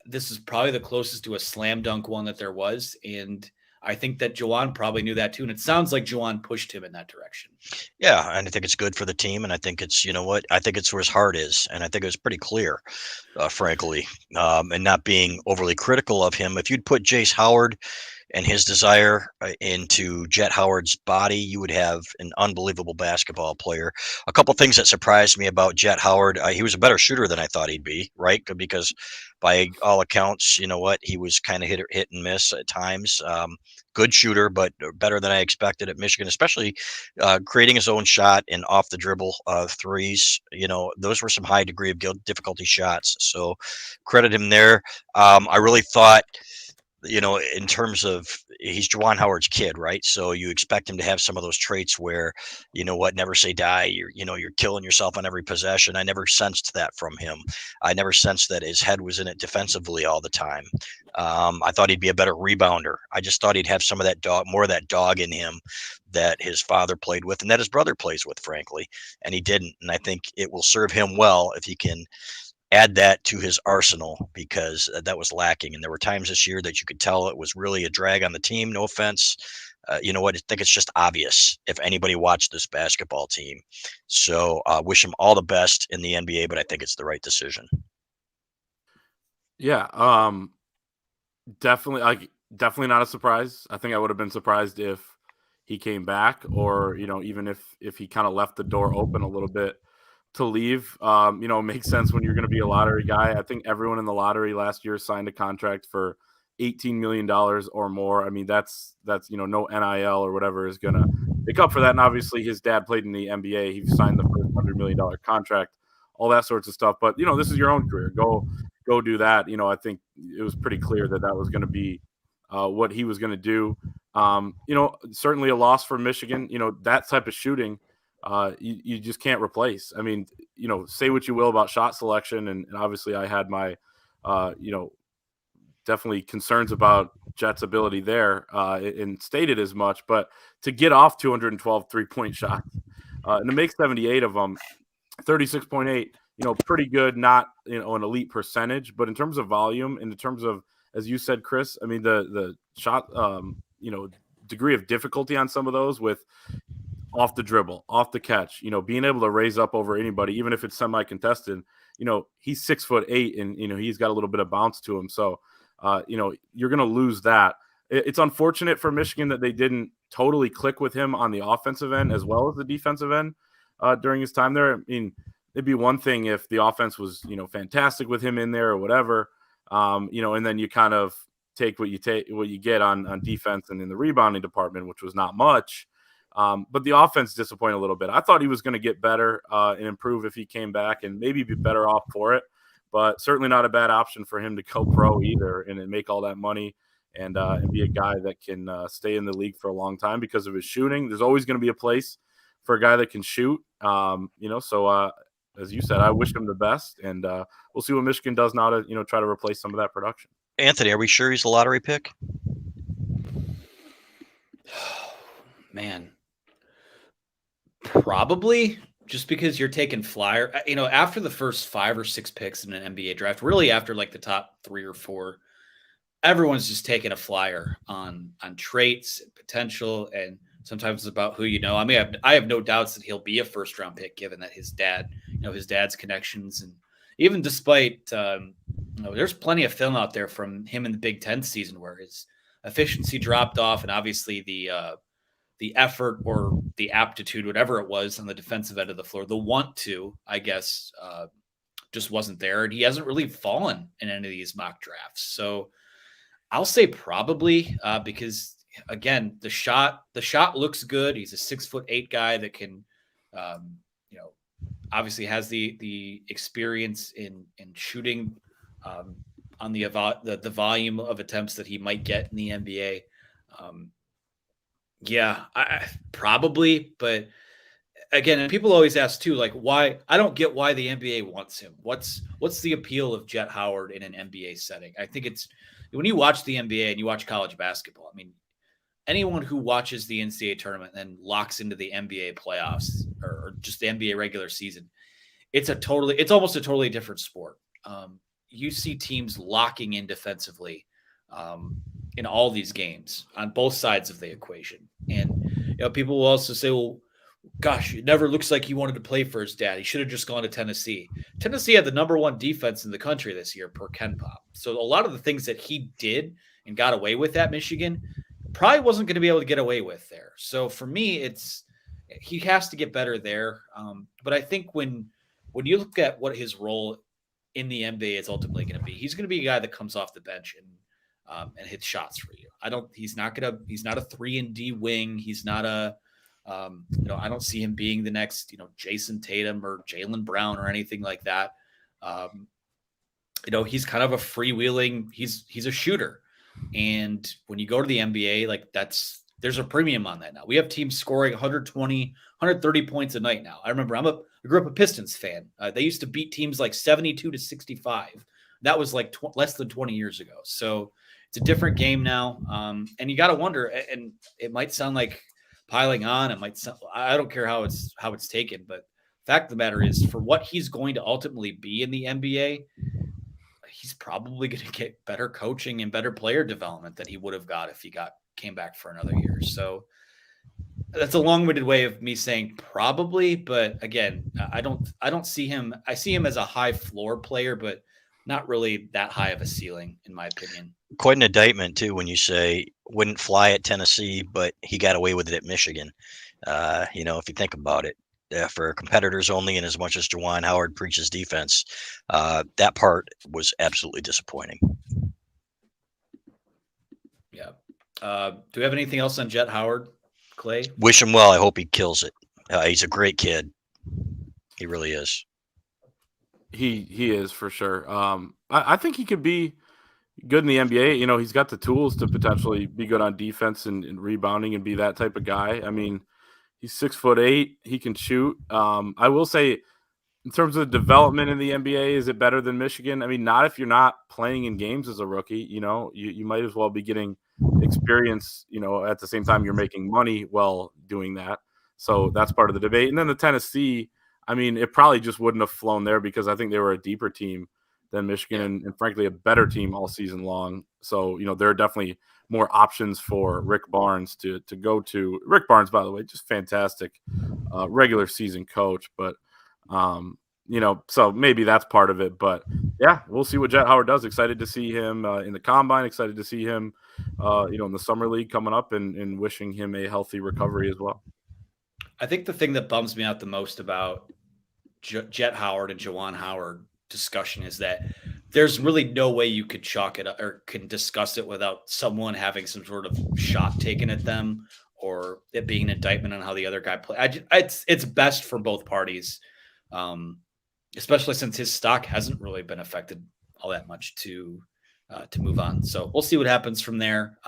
A: this is probably the closest to a slam dunk one that there was. And I think that Juwan probably knew that too. And it sounds like Juwan pushed him in that direction.
C: Yeah, and I think it's good for the team, and I think it's, you know what, I think it's where his heart is, and I think it was pretty clear, frankly, and not being overly critical of him. If you'd put Jace Howard and his desire into Jett Howard's body, you would have an unbelievable basketball player. A couple things that surprised me about Jett Howard: he was a better shooter than I thought he'd be, right? Because by all accounts, you know what, he was kind of hit and miss at times. Good shooter, but better than I expected at Michigan, especially creating his own shot and off the dribble threes. You know, those were some high degree of difficulty shots. So credit him there. I really thought, you know, in terms of, he's Juwan Howard's kid, right? So you expect him to have some of those traits where, you know what, never say die. You're killing yourself on every possession. I never sensed that from him. I never sensed that his head was in it defensively all the time. I thought he'd be a better rebounder. I just thought he'd have some of that more of that dog in him that his father played with and that his brother plays with, frankly. And he didn't. And I think it will serve him well if he can add that to his arsenal, because that was lacking. And there were times this year that you could tell it was really a drag on the team. No offense. You know what? I think it's just obvious if anybody watched this basketball team. So wish him all the best in the NBA, but I think it's the right decision.
B: Yeah. Definitely not a surprise. I think I would have been surprised if he came back, or, you know, even if he kind of left the door open a little bit to leave. You know, it makes sense when you're going to be a lottery guy. I think everyone in the lottery last year signed a contract for $18 million or more. I mean, that's, you know, no NIL or whatever is going to make up for that. And obviously his dad played in the NBA. He signed the first $100 million contract, all that sorts of stuff. But, you know, this is your own career. Go do that. You know, I think it was pretty clear that was going to be what he was going to do. You know, certainly a loss for Michigan. You know, that type of shooting, you just can't replace. I mean, you know, say what you will about shot selection, and obviously I had my, you know, definitely concerns about Jett's ability there, and stated as much. But to get off 212 3-point shots and to make 78 of them, 36.8, you know, pretty good. Not, you know, an elite percentage, but in terms of volume and in terms of, as you said, Chris, I mean, the shot, you know, degree of difficulty on some of those with off the dribble, off the catch, you know, being able to raise up over anybody, even if it's semi-contested. You know, he's 6'8", and, you know, he's got a little bit of bounce to him. So, you know, you're going to lose that. It's unfortunate for Michigan that they didn't totally click with him on the offensive end as well as the defensive end during his time there. I mean, it'd be one thing if the offense was, you know, fantastic with him in there or whatever, you know, and then you kind of take what you get on defense and in the rebounding department, which was not much. But the offense disappointed a little bit. I thought he was going to get better and improve if he came back and maybe be better off for it, but certainly not a bad option for him to go pro either and make all that money and be a guy that can stay in the league for a long time because of his shooting. There's always going to be a place for a guy that can shoot, you know, so as you said, I wish him the best, and we'll see what Michigan does now to, you know, try to replace some of that production.
C: Anthony, are we sure he's a lottery pick?
A: Man, probably, just because you're taking flyer, you know, after the first 5 or 6 picks in an NBA draft, really after like the top 3 or 4, everyone's just taking a flyer on traits, potential, and sometimes it's about who you know. I mean, I have no doubts that he'll be a first round pick, given that his dad's connections, and even despite, you know, there's plenty of film out there from him in the Big Ten season where his efficiency dropped off, and obviously the effort or the aptitude, whatever it was on the defensive end of the floor, the want to, I guess, just wasn't there. And he hasn't really fallen in any of these mock drafts. So I'll say probably because, again, the shot looks good. He's a 6'8" guy that can, you know, obviously has the experience in shooting on the volume of attempts that he might get in the NBA. Yeah, I probably, but again, and people always ask too, like, why? I don't get why the NBA wants him. What's the appeal of Jett Howard in an NBA setting? I think it's when you watch the NBA and you watch college basketball. I mean, anyone who watches the NCAA tournament and then locks into the NBA playoffs or just the NBA regular season, it's almost a totally different sport. You see teams locking in defensively. in all these games on both sides of the equation. And people will also say, well, gosh, it never looks like he wanted to play for his dad. He should have just gone to Tennessee. Tennessee had the number 1 defense in the country this year per Ken Pop. So a lot of the things that he did and got away with at Michigan probably wasn't going to be able to get away with there. So for me, he has to get better there. But I think when you look at what his role in the NBA is ultimately going to be, he's going to be a guy that comes off the bench and hits shots for you. He's not a 3-and-D wing. He's not I don't see him being the next, Jason Tatum or Jaylen Brown or anything like that. He's kind of a freewheeling, he's a shooter. And when you go to the NBA, there's a premium on that now. We have teams scoring 120, 130 points a night now. I remember I grew up a Pistons fan. They used to beat teams like 72-65. That was like less than 20 years ago. So it's a different game now. And you got to wonder, and it might sound like piling on. I don't care how it's taken, but the fact of the matter is, for what he's going to ultimately be in the NBA, he's probably going to get better coaching and better player development than he would have got if he came back for another year. So that's a long-winded way of me saying probably, but again, I don't see him. I see him as a high floor player, but not really that high of a ceiling, in my opinion.
C: Quite an indictment too when you say wouldn't fly at Tennessee, but he got away with it at Michigan. If you think about it, for competitors only, and as much as Jett Howard preaches defense, that part was absolutely disappointing.
A: Yeah. Do we have anything else on Jett Howard, Clay?
C: Wish him well. I hope he kills it. He's a great kid. He really is.
B: He is for sure. I think he could be good in the NBA. He's got the tools to potentially be good on defense and rebounding and be that type of guy. I mean, he's 6'8". He can shoot. I will say, in terms of development in the NBA, is it better than Michigan? I mean, not if you're not playing in games as a rookie. You might as well be getting experience, at the same time you're making money while doing that. So that's part of the debate. And then the Tennessee, I mean, it probably just wouldn't have flown there because I think they were a deeper team than Michigan and frankly, a better team all season long. So, there are definitely more options for Rick Barnes to go to. Rick Barnes, by the way, just fantastic regular season coach. But, so maybe that's part of it. But, yeah, we'll see what Jett Howard does. Excited to see him in the combine. Excited to see him, in the summer league coming up and wishing him a healthy recovery as well.
A: I think the thing that bums me out the most about Jett Howard and Jett Howard discussion is that there's really no way you could chalk it up or can discuss it without someone having some sort of shot taken at them or it being an indictment on how the other guy played. It's best for both parties, especially since his stock hasn't really been affected all that much to move on. So we'll see what happens from there.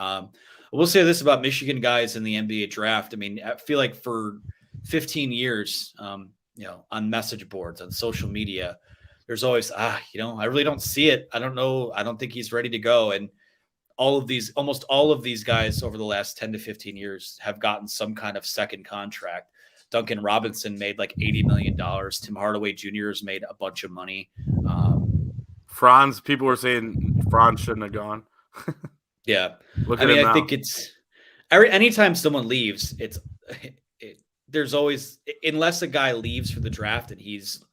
A: We'll say this about Michigan guys in the NBA draft. I mean, I feel like for 15 years, on message boards, on social media, there's always, I really don't see it. I don't know. I don't think he's ready to go. And almost all of these guys over the last 10 to 15 years have gotten some kind of second contract. Duncan Robinson made like $80 million. Tim Hardaway Jr. has made a bunch of money.
B: Franz, people were saying Franz shouldn't have gone.
A: Yeah.
B: I
A: think it's anytime someone leaves, there's always, unless a guy leaves for the draft and he's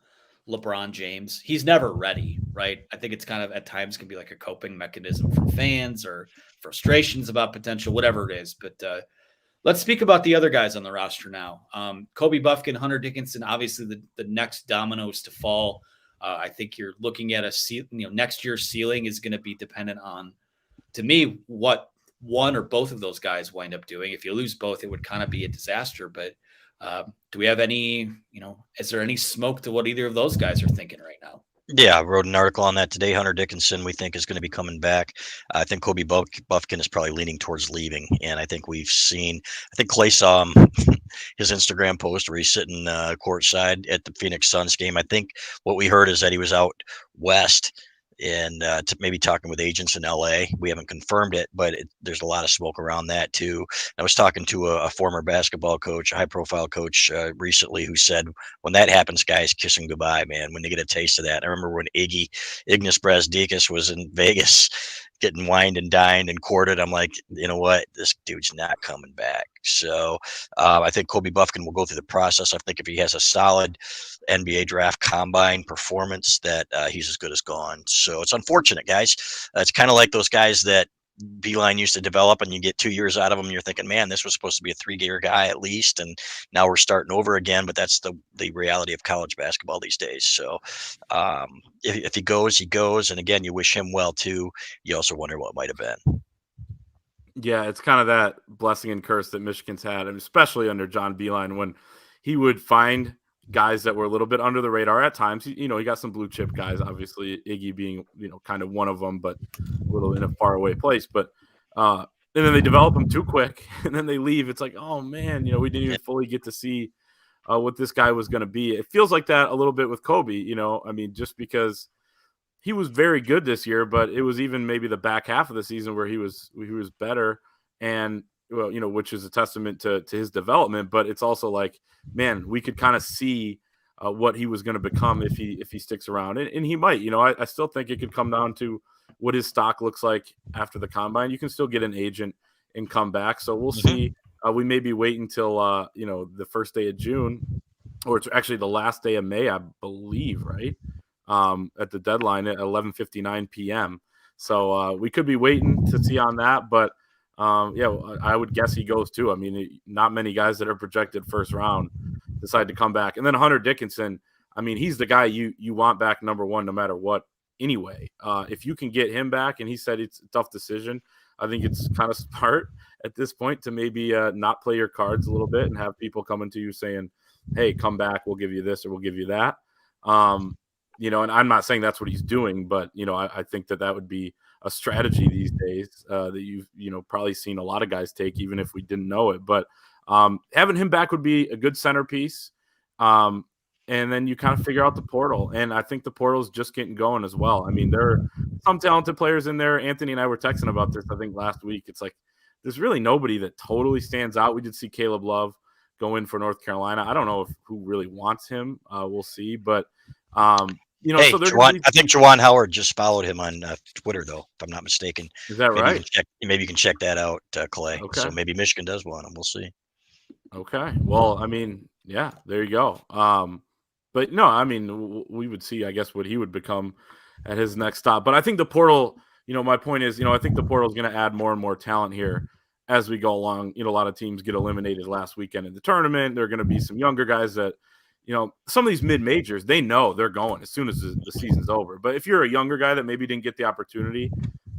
A: LeBron James, he's never ready, right? I think it's kind of at times can be like a coping mechanism for fans or frustrations about potential, whatever it is. But let's speak about the other guys on the roster now. Kobe Buffkin, Hunter Dickinson, obviously the next dominoes to fall. I think you're looking at next year's ceiling is going to be dependent on, to me, what one or both of those guys wind up doing. If you lose both, it would kind of be a disaster. But do we have any, is there any smoke to what either of those guys are thinking right now?
C: Yeah, I wrote an article on that today. Hunter Dickinson, we think, is going to be coming back. I think Kobe Buffkin is probably leaning towards leaving. And I think Clay saw his Instagram post where he's sitting courtside at the Phoenix Suns game. I think what we heard is that he was out west and maybe talking with agents in LA. We haven't confirmed it, but there's a lot of smoke around that too. I was talking to a former basketball coach, a high profile coach recently, who said, when that happens, guys kiss him goodbye, man, when they get a taste of that. I remember when Ignas Brazdeikis was in Vegas getting wined and dined and courted. I'm like, you know what? This dude's not coming back. So I think Kobe Buffkin will go through the process. I think if he has a solid NBA draft combine performance, that he's as good as gone. So it's unfortunate, guys. It's kind of like those guys that Beeline used to develop, and you get 2 years out of them. You're thinking, man, this was supposed to be a 3-year guy at least, and now we're starting over again. But that's the reality of college basketball these days. So if he goes, he goes. And again, you wish him well too. You also wonder what might have been.
B: Yeah, it's kind of that blessing and curse that Michigan's had, and especially under John Beeline, when he would find guys that were a little bit under the radar at times. He got some blue chip guys, obviously Iggy being, kind of one of them, but a little in a far away place. But and then they develop them too quick, and then they leave. It's like, oh man, we didn't even fully get to see what this guy was going to be. It feels like that a little bit with Kobe. Just because he was very good this year, but it was even maybe the back half of the season where he was better, and which is a testament to his development. But it's also like, man, we could kind of see what he was going to become if he sticks around, and he might. I still think it could come down to what his stock looks like after the combine. You can still get an agent and come back, so we'll see. We may be waiting till the first day of June, or it's actually the last day of May, I believe, right? At the deadline at 11:59 p.m. So we could be waiting to see on that, but I would guess he goes too. I mean, not many guys that are projected first round decide to come back. And then Hunter Dickinson, I mean, he's the guy you want back number one no matter what anyway. If you can get him back, and he said it's a tough decision, I think it's kind of smart at this point to maybe not play your cards a little bit and have people coming to you saying, hey, come back, we'll give you this or we'll give you that. And I'm not saying that's what he's doing, but, I think that would be a strategy these days that you've, probably seen a lot of guys take, even if we didn't know it. But having him back would be a good centerpiece. And then you kind of figure out the portal. And I think the portal is just getting going as well. I mean, there are some talented players in there. Anthony and I were texting about this, I think, last week. It's like there's really nobody that totally stands out. We did see Caleb Love go in for North Carolina. I don't know who really wants him. We'll see. But
C: hey,
B: so
C: I think Jett Howard just followed him on Twitter, though, if I'm not mistaken.
B: Is that right?
C: Maybe you can check that out, Clay.
B: Okay.
C: So maybe Michigan does want him. We'll see.
B: Okay. Well, I mean, yeah, there you go. But no, I mean, we would see, I guess, what he would become at his next stop. But I think the portal, my point is, I think the portal is going to add more and more talent here as we go along. A lot of teams get eliminated last weekend in the tournament. There are going to be some younger guys that, some of these mid-majors, they know they're going as soon as the season's over. But if you're a younger guy that maybe didn't get the opportunity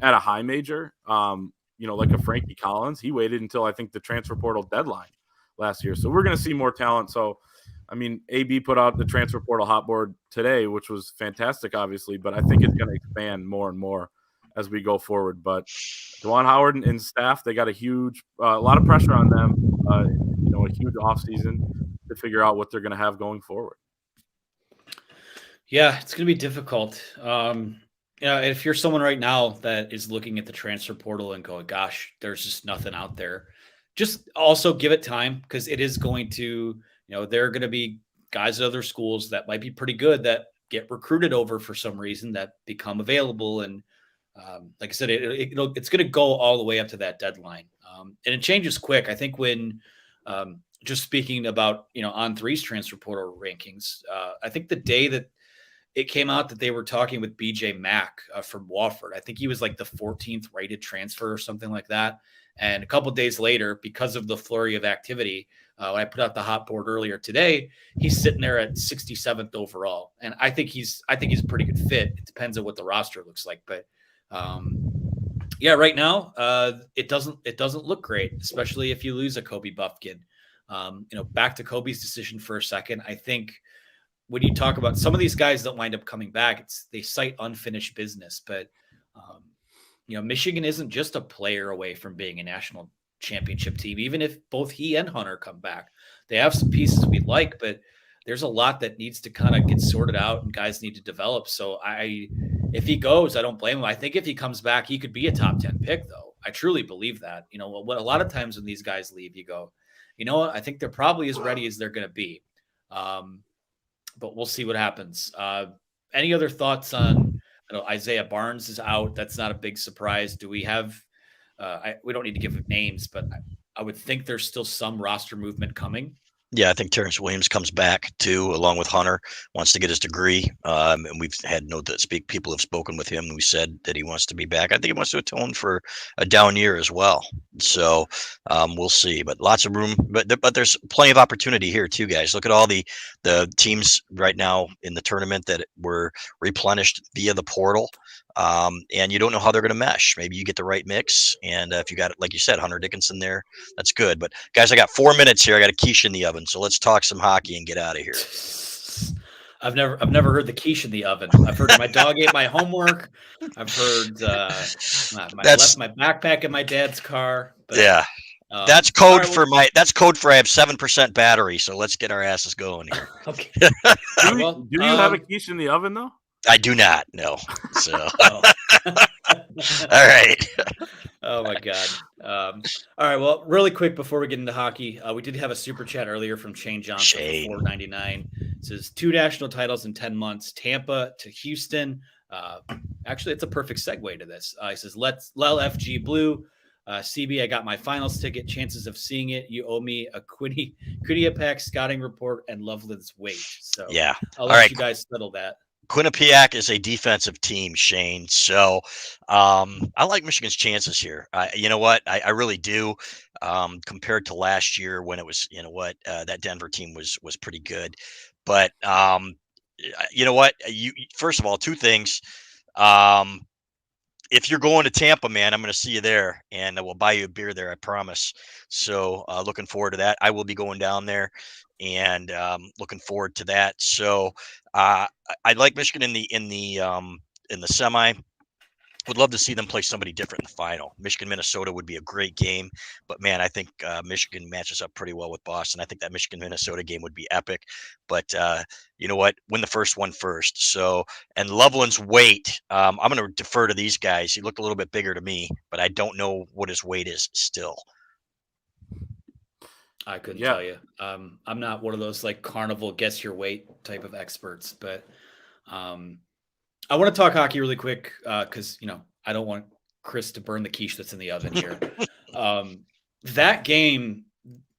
B: at a high major, like a Frankie Collins, he waited until I think the transfer portal deadline last year. So we're going to see more talent. So, I mean, AB put out the transfer portal hot board today, which was fantastic, obviously, but I think it's going to expand more and more as we go forward. But Jett Howard and staff, they got a lot of pressure on them, a huge offseason to figure out what they're going to have going forward.
A: Yeah, it's going to be difficult. If you're someone right now that is looking at the transfer portal and going, gosh, there's just nothing out there, just also give it time, because it is going to, there are going to be guys at other schools that might be pretty good that get recruited over for some reason that become available. And like I said, it's going to go all the way up to that deadline. And it changes quick. I think when just speaking about, On3's transfer portal rankings, I think the day that it came out that they were talking with BJ Mack from Wofford, I think he was like the 14th rated transfer or something like that. And a couple of days later, because of the flurry of activity, when I put out the hot board earlier today, he's sitting there at 67th overall. And I think he's a pretty good fit. It depends on what the roster looks like. But right now, it doesn't look great, especially if you lose a Kobe Buffkin. Back to Kobe's decision for a second. I think when you talk about some of these guys that wind up coming back, they cite unfinished business. But Michigan isn't just a player away from being a national championship team, even if both he and Hunter come back. They have some pieces we like, but there's a lot that needs to kind of get sorted out and guys need to develop. So if he goes, I don't blame him. I think if he comes back, he could be a top 10 pick, though. I truly believe that. What a lot of times when these guys leave, you go, you know what? I think they're probably as ready as they're going to be. But we'll see what happens. Any other thoughts on Isaiah Barnes is out. That's not a big surprise. Do we have? We don't need to give names, but I would think there's still some roster movement coming.
C: Yeah, I think Terrence Williams comes back too, along with Hunter. Wants to get his degree, and we've had people have spoken with him. We said that he wants to be back. I think he wants to atone for a down year as well. So we'll see. But lots of room. But there's plenty of opportunity here too, guys. Look at all the teams right now in the tournament that were replenished via the portal. And you don't know how they're going to mesh. Maybe you get the right mix, and if you got, like you said, Hunter Dickinson there, that's good. But guys, I got 4 minutes here. I got a quiche in the oven, so let's talk some hockey and get out of here.
A: I've never heard the quiche in the oven. I've heard my dog ate my homework. I've heard left my backpack in my dad's car. But,
C: yeah. That's code for I have 7% battery. So let's get our asses going here.
A: Okay.
B: Do you have a quiche in the oven though?
C: I do not. No. So. All right.
A: Oh my God. All right. Well, really quick before we get into hockey, we did have a super chat earlier from Shane Johnson for $4.99. It says 2 national titles in 10 months, Tampa to Houston. Actually, it's a perfect segue to this. He says, let's FG Blue. CB, I got my finals ticket. Chances of seeing it. You owe me a Quinnipiac scouting report and Loveland's weight. So
C: yeah,
A: I'll let you guys settle that.
C: Quinnipiac is a defensive team, Shane. So I like Michigan's chances here. You know what? I really do. Compared to last year when it was, that Denver team was pretty good. But you know what? First of all, 2 things. If you're going to Tampa, man, I'm going to see you there, and I will buy you a beer there, I promise. So looking forward to that. I will be going down there, and looking forward to that. So I like Michigan in the semi. Would love to see them play somebody different in the final. Michigan-Minnesota would be a great game, but man, I think Michigan matches up pretty well with Boston. I think that Michigan-Minnesota game would be epic, but you know what? Win the first one first. So, and Loveland's weight, I'm going to defer to these guys. He looked a little bit bigger to me, but I don't know what his weight is still.
A: I couldn't tell you. I'm not one of those like carnival guess your weight type of experts, but I want to talk hockey really quick because, I don't want Chris to burn the quiche that's in the oven here. That game,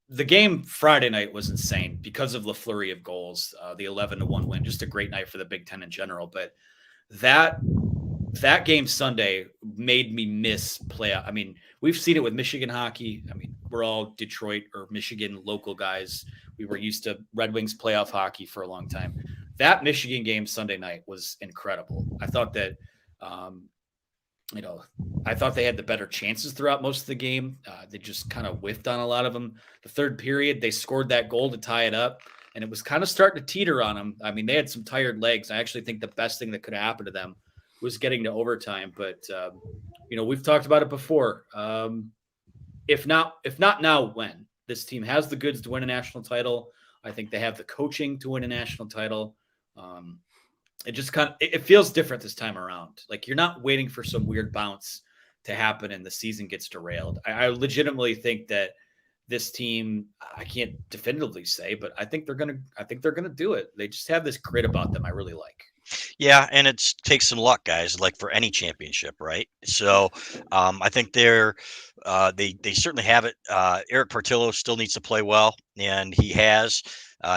A: the game Friday night was insane because of the flurry of goals, the 11-1 win, just a great night for the Big Ten in general. But that game Sunday made me miss playoff. I mean, we've seen it with Michigan hockey. I mean, we're all Detroit or Michigan local guys. We were used to Red Wings playoff hockey for a long time. That Michigan game Sunday night was incredible. I thought that, I thought they had the better chances throughout most of the game. They just kind of whiffed on a lot of them. The third period, they scored that goal to tie it up, and it was kind of starting to teeter on them. I mean, they had some tired legs. I actually think the best thing that could happen to them was getting to overtime. But, we've talked about it before. If not now, when? This team has the goods to win a national title. I think they have the coaching to win a national title. It just it feels different this time around. Like you're not waiting for some weird bounce to happen and the season gets derailed. I legitimately think that this team, I can't definitively say, but I think they're gonna do it. They just have this grit about them I really like.
C: Yeah, and it takes some luck, guys, like for any championship, right? So I think they certainly have it. Eric Portillo still needs to play well, and he has.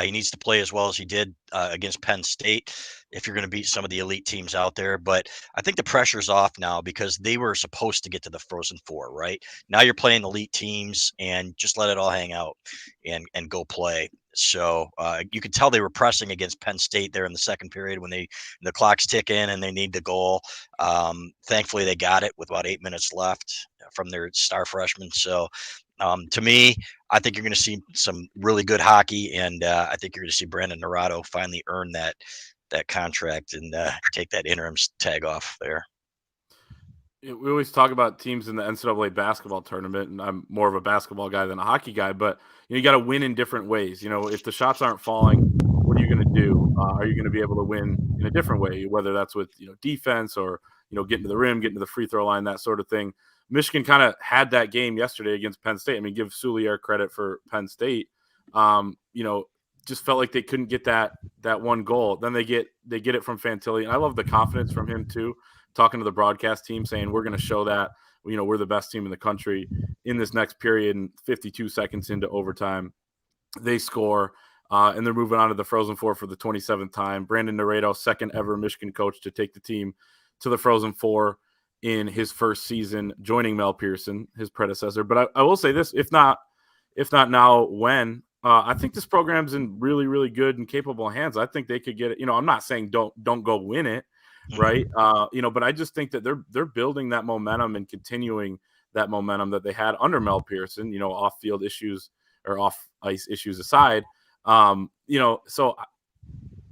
C: He needs to play as well as he did against Penn State if you're going to beat some of the elite teams out there. But I think the pressure's off now because they were supposed to get to the Frozen Four, right? Now you're playing elite teams, and just let it all hang out and go play. So you could tell they were pressing against Penn State there in the second period when the clock's ticking and they need the goal. Thankfully, they got it with about 8 minutes left from their star freshman. So to me, I think you're going to see some really good hockey, and I think you're going to see Brandon Naurato finally earn that contract and take that interim tag off there.
B: We always talk about teams in the NCAA basketball tournament, and I'm more of a basketball guy than a hockey guy, but you got to win in different ways. If the shots aren't falling, what are you going to do? Are you going to be able to win in a different way, whether that's with defense or getting to the rim, getting to the free throw line, that sort of thing. Michigan kind of had that game yesterday against Penn State. I mean, give Soulier credit for Penn State. just felt like they couldn't get that one goal. Then they get it from Fantilli, and I love the confidence from him too, talking to the broadcast team, saying we're going to show that we're the best team in the country in this next period. And 52 seconds into overtime, they score, and they're moving on to the Frozen Four for the 27th time. Brandon Naredo, second ever Michigan coach to take the team to the Frozen Four in his first season, joining Mel Pearson, his predecessor. But I will say this: if not now, when? I think this program's in really, really good and capable hands. I think they could get it. I'm not saying don't go win it, right? But I just think that they're building that momentum and continuing that momentum that they had under Mel Pearson. Off-field issues or off-ice issues aside, so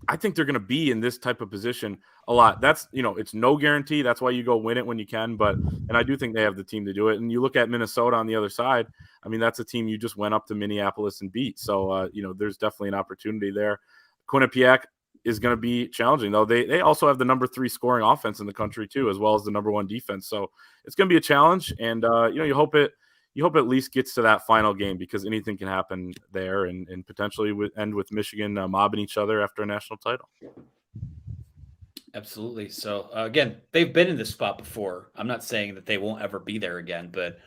B: I think they're going to be in this type of position a lot. That's, it's no guarantee. That's why you go win it when you can. And I do think they have the team to do it. And you look at Minnesota on the other side. I mean, that's a team you just went up to Minneapolis and beat. So, there's definitely an opportunity there. Quinnipiac is going to be challenging, though. They also have the number 3 scoring offense in the country too, as well as the number 1 defense. So it's going to be a challenge. And, you hope it at least gets to that final game, because anything can happen there, and potentially end with Michigan mobbing each other after a national title.
A: Absolutely. So again, they've been in this spot before. I'm not saying that they won't ever be there again, but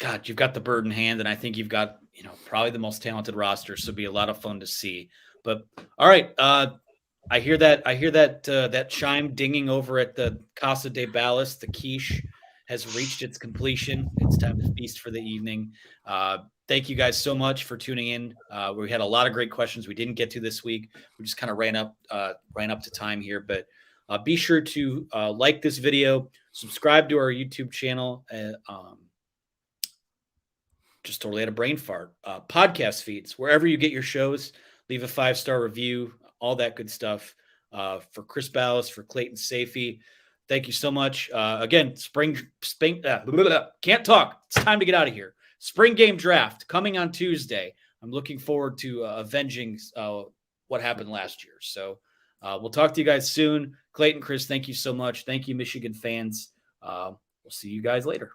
A: God, you've got the bird in hand, and I think you've got probably the most talented roster. So it'll be a lot of fun to see. But all right, I hear that chime dinging over at the Casa de Balas. The quiche has reached its completion. It's time to feast for the evening. Thank you guys so much for tuning in. We had a lot of great questions we didn't get to this week. We just kind of ran up to time here, but be sure to like this video, subscribe to our YouTube channel. Just totally had a brain fart. Podcast feeds, wherever you get your shows, leave a 5-star review, all that good stuff. For Chris Balas, for Clayton Sayfie, thank you so much. Again, spring can't talk. It's time to get out of here. Spring game draft coming on Tuesday. I'm looking forward to avenging what happened last year. So we'll talk to you guys soon. Clayton, Chris, thank you so much. Thank you, Michigan fans. We'll see you guys later.